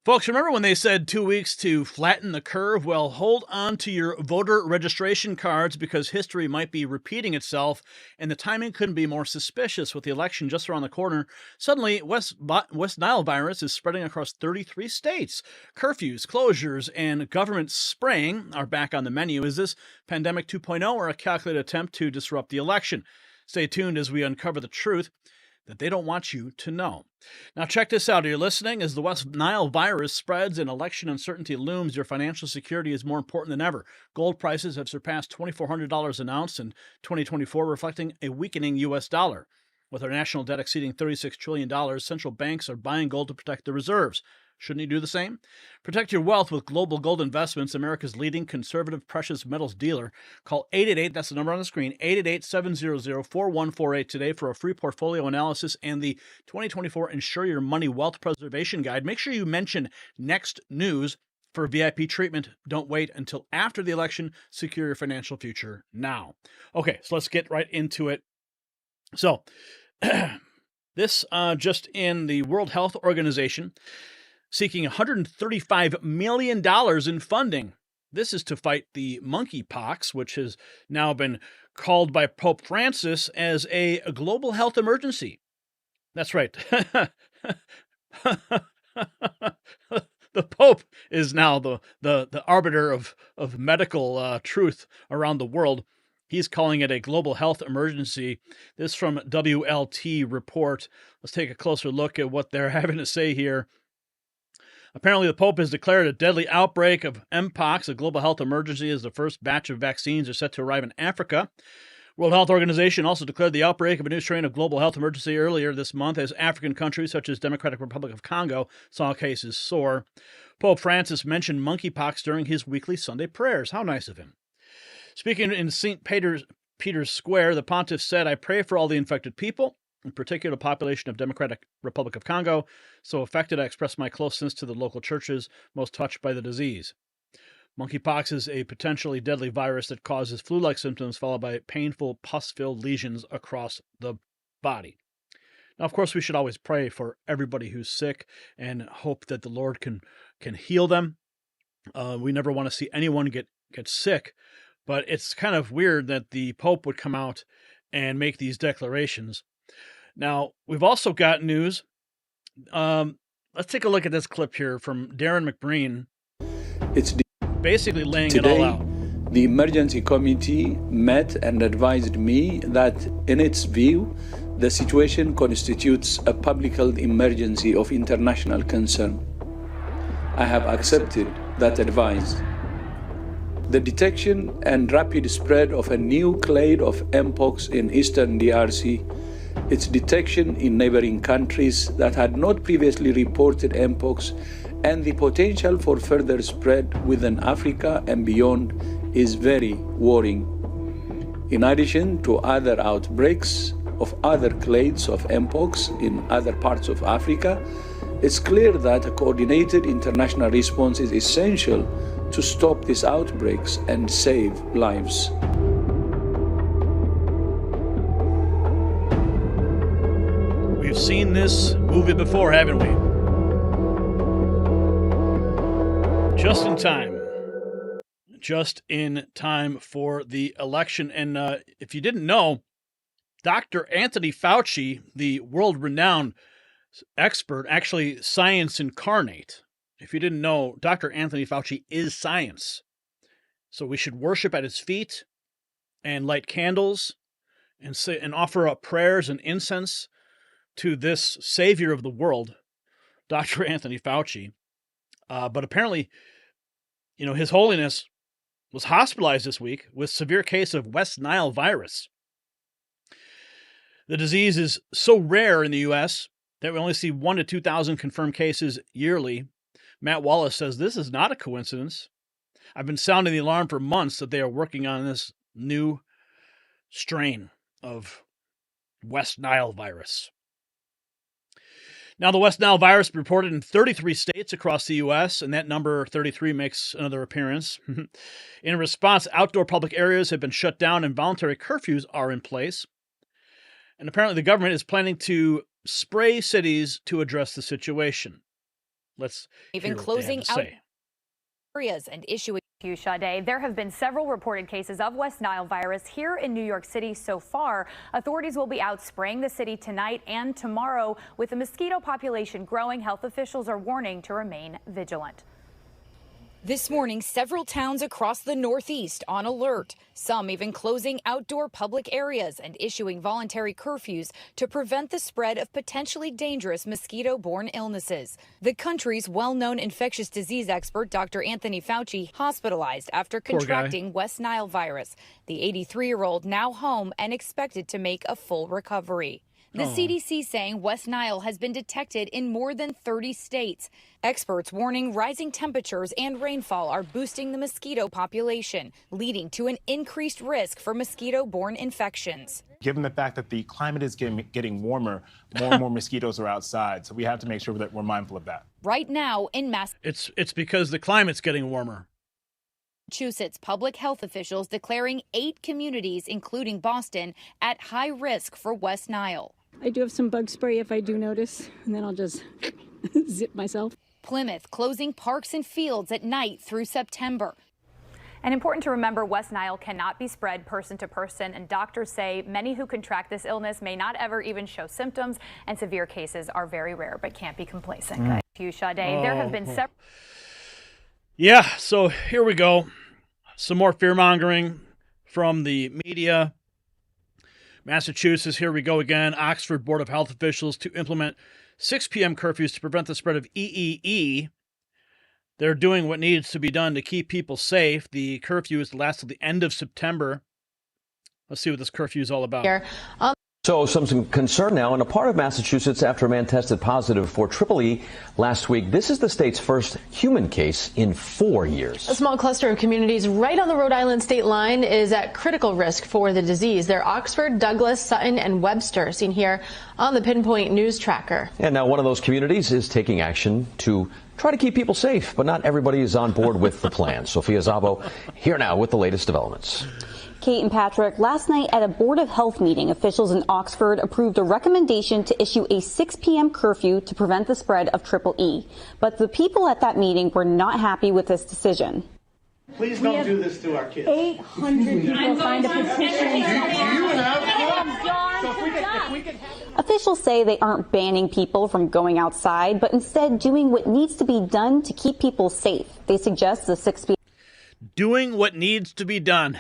Folks, remember when they said 2 weeks to flatten the curve? Well, hold on to your voter registration cards because history might be repeating itself, and the timing couldn't be more suspicious with the election just around the corner. Suddenly, West Nile virus is spreading across 33 states. Curfews, closures, and government spraying are back on the menu. Is this pandemic 2.0 or a calculated attempt to disrupt the election? Stay tuned as we uncover the truth that they don't want you to know. Now, check this out. Are you listening? As the West Nile virus spreads and election uncertainty looms, your financial security is more important than ever. Gold prices have surpassed $2,400 an ounce in 2024, reflecting a weakening U.S. dollar. With our national debt exceeding $36 trillion, central banks are buying gold to protect their reserves. Shouldn't you do the same? Protect your wealth with Global Gold Investments, America's leading conservative precious metals dealer. Call 888, that's the number on the screen, 888-700-4148 today for a free portfolio analysis and the 2024 Ensure Your Money Wealth Preservation Guide. Make sure you mention Next News for VIP treatment. Don't wait until after the election. Secure your financial future now. Okay, so let's get right into it. So, this just in, the World Health Organization seeking $135 million in funding. This is to fight the monkeypox, which has now been called by Pope Francis as a global health emergency. That's right. The Pope is now the arbiter of medical truth around the world. He's calling it a global health emergency. This from WLT Report. Let's take a closer look at what they're having to say here. Apparently, the Pope has declared a deadly outbreak of Mpox, a global health emergency, as the first batch of vaccines are set to arrive in Africa. World Health Organization also declared the outbreak of a new strain of global health emergency earlier this month as African countries such as Democratic Republic of Congo saw cases soar. Pope Francis mentioned monkeypox during his weekly Sunday prayers. How nice of him. Speaking in St. Peter's Square, the pontiff said, "I pray for all the infected people, in particular the population of Democratic Republic of Congo. So affected, I express my closeness to the local churches most touched by the disease." Monkeypox is a potentially deadly virus that causes flu-like symptoms followed by painful pus-filled lesions across the body. Now, of course, we should always pray for everybody who's sick and hope that the Lord can heal them. We never want to see anyone get sick, but it's kind of weird that the Pope would come out and make these declarations. Now, we've also got news. Let's take a look at this clip here from Darren McBreen. It's basically laying it all out. The emergency committee met and advised me that, in its view, the situation constitutes a public health emergency of international concern. I have accepted that advice. The detection and rapid spread of a new clade of Mpox in eastern DRC, its detection in neighboring countries that had not previously reported Mpox, and the potential for further spread within Africa and beyond is very worrying. In addition to other outbreaks of other clades of Mpox in other parts of Africa, it's clear that a coordinated international response is essential to stop these outbreaks and save lives. We've seen this movie before, haven't we? Just in time. Just in time for the election. And if you didn't know, Dr. Anthony Fauci, the world-renowned expert, actually science incarnate. If you didn't know, Dr. Anthony Fauci is science. So we should worship at his feet and light candles and offer up prayers and incense to this savior of the world, Dr. Anthony Fauci. But apparently, His Holiness was hospitalized this week with severe case of West Nile virus. The disease is so rare in the U.S. that we only see 1,000 to 2,000 confirmed cases yearly. Matt Wallace says this is not a coincidence. I've been sounding the alarm for months that they are working on this new strain of West Nile virus. Now, the West Nile virus reported in 33 states across the U.S., and that number 33 makes another appearance. In response, outdoor public areas have been shut down and voluntary curfews are in place. And apparently the government is planning to spray cities to address the situation. Let's even hear what closing they have to out say. Areas and issuing. Sade. There have been several reported cases of West Nile virus here in New York City so far. Authorities will be out spraying the city tonight and tomorrow. With the mosquito population growing, health officials are warning to remain vigilant. This morning, several towns across the Northeast on alert, some even closing outdoor public areas and issuing voluntary curfews to prevent the spread of potentially dangerous mosquito-borne illnesses. The country's well-known infectious disease expert, Dr. Anthony Fauci, hospitalized after contracting West Nile virus. The 83-year-old now home and expected to make a full recovery. The CDC saying West Nile has been detected in more than 30 states. Experts warning rising temperatures and rainfall are boosting the mosquito population, leading to an increased risk for mosquito-borne infections. Given the fact that the climate is getting warmer, more and more mosquitoes are outside. So we have to make sure that we're mindful of that. Right now in It's because the climate's getting warmer. Massachusetts, public health officials declaring 8 communities, including Boston, at high risk for West Nile. I do have some bug spray if I do notice, and then I'll just zip myself. Plymouth closing parks and fields at night through September. And important to remember, West Nile cannot be spread person to person, and doctors say many who contract this illness may not ever even show symptoms, and severe cases are very rare but can't be complacent. Sade, there have been several. Yeah, so here we go. Some more fear-mongering from the media. Massachusetts, here we go again. Oxford Board of Health officials to implement 6 p.m. curfews to prevent the spread of EEE. They're doing what needs to be done to keep people safe. The curfew is to last till the end of September. Let's see what this curfew is all about. So some concern now in a part of Massachusetts after a man tested positive for EEE last week. This is the state's first human case in 4 years. A small cluster of communities right on the Rhode Island state line is at critical risk for the disease. They're Oxford, Douglas, Sutton, and Webster, seen here on the Pinpoint News Tracker. And now one of those communities is taking action to try to keep people safe, but not everybody is on board with the plan. Sophia Zabo here now with the latest developments. Kate and Patrick, last night at a Board of Health meeting, officials in Oxford approved a recommendation to issue a 6 p.m. curfew to prevent the spread of EEE. But the people at that meeting were not happy with this decision. Please don't do this to our kids. 800 people signed a petition. Officials say they aren't banning people from going outside, but instead doing what needs to be done to keep people safe. They suggest the 6 p.m. Doing what needs to be done.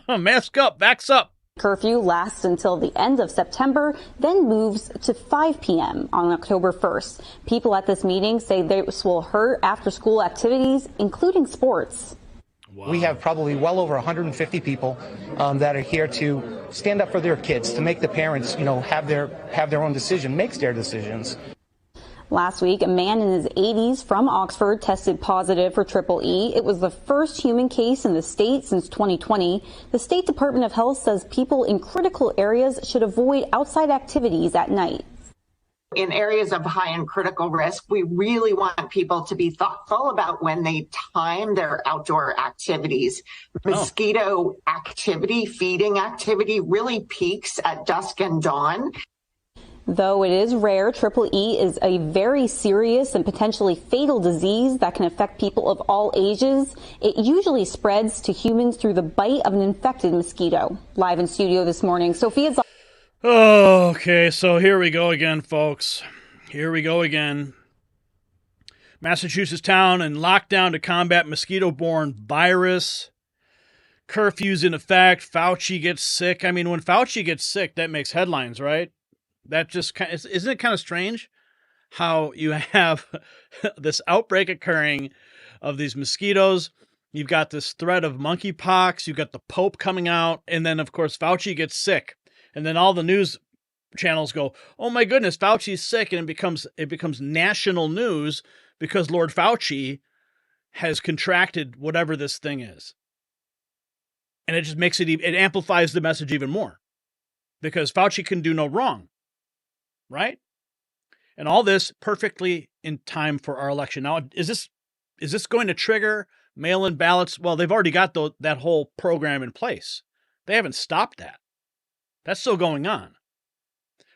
Mask up, backs up. Curfew lasts until the end of September, then moves to 5 p.m. on October 1st. People at this meeting say this will hurt after-school activities, including sports. Wow. We have probably well over 150 people that are here to stand up for their kids, to make the parents, have their own decision, makes their decisions. Last week, a man in his 80s from Oxford tested positive for EEE. It was the first human case in the state since 2020. The State Department of Health says people in critical areas should avoid outside activities at night. In areas of high and critical risk, we really want people to be thoughtful about when they time their outdoor activities. Mosquito activity, feeding activity really peaks at dusk and dawn. Though it is rare, EEE is a very serious and potentially fatal disease that can affect people of all ages. It usually spreads to humans through the bite of an infected mosquito. Live in studio this morning, Sophia. Okay, so here we go again, folks. Here we go again. Massachusetts town in lockdown to combat mosquito-borne virus. Curfews in effect. Fauci gets sick. I mean, when Fauci gets sick, that makes headlines, right? That just isn't it kind of strange how you have this outbreak occurring of these mosquitoes? You've got this threat of monkeypox. You've got the Pope coming out. And then, of course, Fauci gets sick. And then all the news channels go, oh, my goodness, Fauci's sick. And it becomes national news because Lord Fauci has contracted whatever this thing is. And it just makes it amplifies the message even more because Fauci can do no wrong. Right? And all this perfectly in time for our election. Now, is this going to trigger mail-in ballots? Well, they've already got that whole program in place. They haven't stopped that. That's still going on.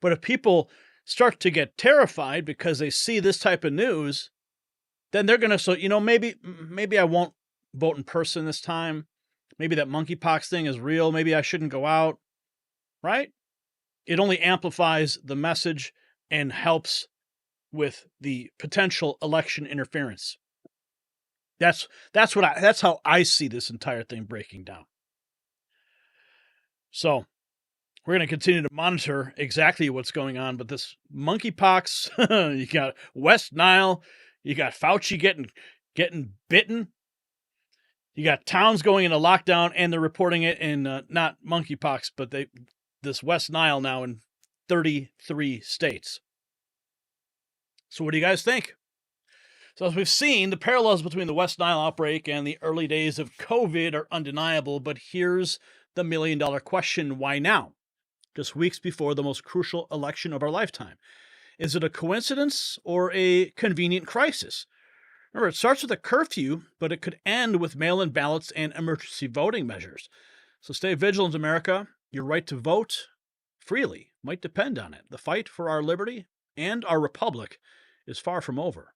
But if people start to get terrified because they see this type of news, then they're going to, so, maybe I won't vote in person this time. Maybe that monkeypox thing is real. Maybe I shouldn't go out, right? It only amplifies the message and helps with the potential election interference. That's how I see this entire thing breaking down. So we're going to continue to monitor exactly what's going on, but this monkeypox, you got West Nile, you got Fauci getting bitten. You got towns going into lockdown, and they're reporting it in not monkeypox, but this West Nile now in 33 states. So what do you guys think? So as we've seen, the parallels between the West Nile outbreak and the early days of COVID are undeniable, but here's the million-dollar question: why now? Just weeks before the most crucial election of our lifetime. Is it a coincidence or a convenient crisis? Remember, it starts with a curfew, but it could end with mail-in ballots and emergency voting measures. So stay vigilant, America. Your right to vote freely might depend on it. The fight for our liberty and our republic is far from over.